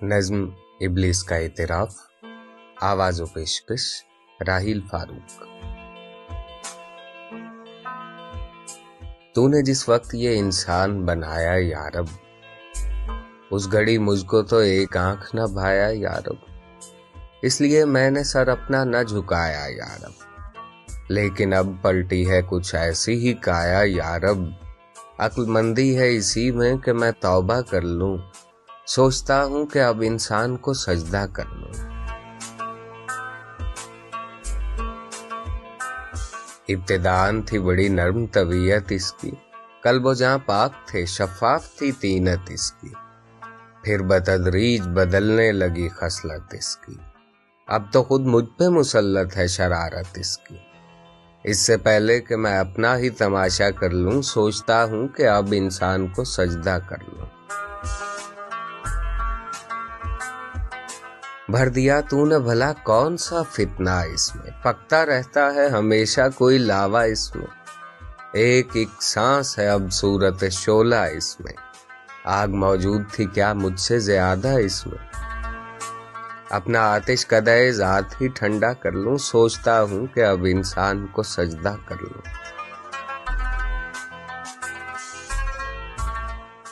नज्म इब्लिस का इतराफ, आवाज़ व पेशकश राहिल फारूक। तूने जिस वक्त ये इंसान बनाया यारब, उस घड़ी मुझको तो एक आंख न भाया यारब, इसलिए मैंने सर अपना न झुकाया यारब। लेकिन अब पलटी है कुछ ऐसी ही काया यारब, अक्लमंदी है इसी में कि मैं तौबा कर लूं, सोचता हूं कि अब इंसान को सजदा कर लूं। इब्तिदान थी बड़ी नर्म तबीयत इसकी, कल्बो जहां पाक थे शफाफ थी तीनत इसकी, फिर बतदरीज बदलने लगी खसलत इसकी, अब तो खुद मुझ पे मुसल्लत है शरारत इसकी। इससे पहले कि मैं अपना ही तमाशा कर लूं, सोचता हूं कि अब इंसान को सजदा कर लूं। भर दिया तूने भला कौन सा फितना इसमें, पकता रहता है हमेशा कोई लावा इसमें, एक एक सांस है अब सूरत शोला इसमें, आग मौजूद थी क्या मुझसे ज्यादा इसमें। अपना आतिश कदे ज़ात ही ठंडा कर लूं, सोचता हूं कि अब इंसान को सजदा कर लूं।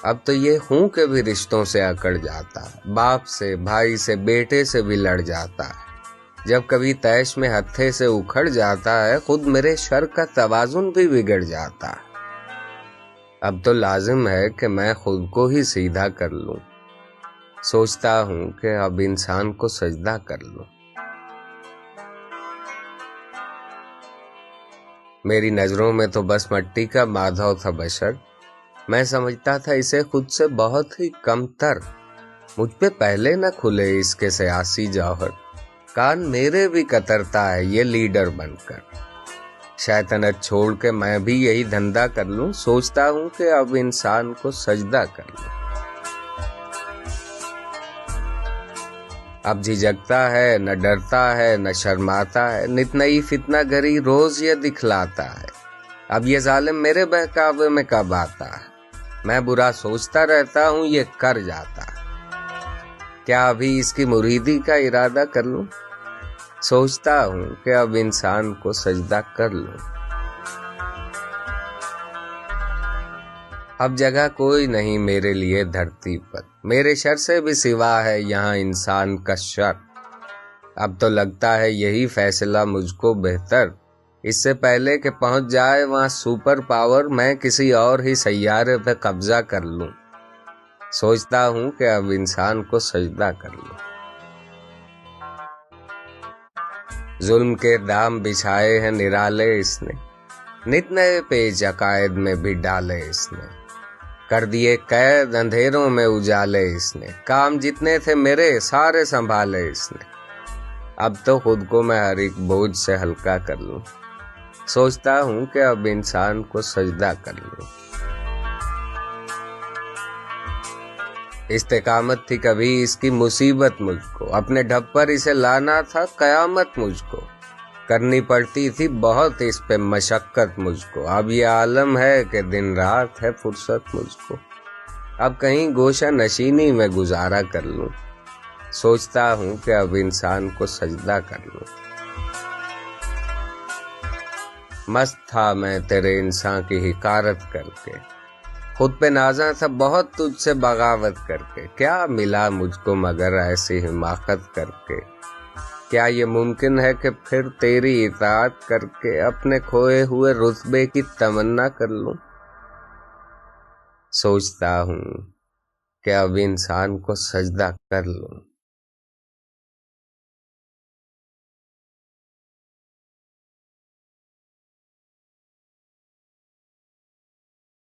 अब तो ये हूं कि भी रिश्तों से अकड़ जाता है, बाप से भाई से बेटे से भी लड़ जाता है, जब कभी तैश में हत्थे से उखड़ जाता है, खुद मेरे शर का तवाजुन भी बिगड़ जाता है। अब तो लाजिम है कि मैं खुद को ही सीधा कर लूं, सोचता हूं कि अब इंसान को सजदा कर लूं। मेरी नजरों में तो बस मट्टी का माधव था बशर, मैं समझता था इसे खुद से बहुत ही कमतर, मुझ पे पहले न खुले इसके सियासी जौहर, कान मेरे भी कतरता है ये लीडर बनकर। शैतानत छोड़ के मैं भी यही धंधा कर लूं, सोचता हूं कि अब इंसान को सजदा कर लूं। अब झिझकता है न डरता है न शर्माता है, नित नई फितना गरी रोज ये दिखलाता है, अब ये जालिम मेरे बहकावे में कब आता है, मैं बुरा सोचता रहता हूं ये कर जाता है, क्या अभी इसकी मुरीदी का इरादा कर लूं, सोचता हूं कि अब इंसान को सजदा कर लूं। अब जगह कोई नहीं मेरे लिए धरती पर, मेरे शर से भी सिवा है यहाँ इंसान का शर, अब तो लगता है यही फैसला मुझको बेहतर, इससे पहले कि पहुंच जाए वहां सुपर पावर, मैं किसी और ही सैयारे पे कब्जा कर लूं, सोचता हूं कि अब इंसान को सजदा कर लूं। जुल्म के दाम बिछाए हैं निराले इसने, नित नए पेच अकायद में भी डाले इसने, कर दिए कैद अंधेरों में उजाले इसने, काम जितने थे मेरे सारे संभाले इसने, अब तो खुद को मैं हर एक बोझ से हल्का कर लूं, सोचता हूं कि अब इंसान को सजदा कर लूं। इस्तेकामत थी कभी इसकी मुसीबत मुझको, अपने ढब पर इसे लाना था कयामत मुझको, करनी पड़ती थी बहुत इस पे मशक्कत मुझको, अब ये आलम है कि दिन रात है फुर्सत मुझको, अब कहीं गोशा नशीनी में गुजारा कर लूं, सोचता हूं कि अब इंसान को सजदा कर लूं। मस्त था मैं तेरे इंसान की हिकारत करके, खुद पे नाज़ा था बहुत तुझसे बगावत करके, क्या मिला मुझको मगर ऐसी हिमाकत करके, क्या ये मुमकिन है कि फिर तेरी इताअत करके अपने खोए हुए रुतबे की तमन्ना कर लूं, सोचता हूं कि अब इंसान को सजदा कर लूं।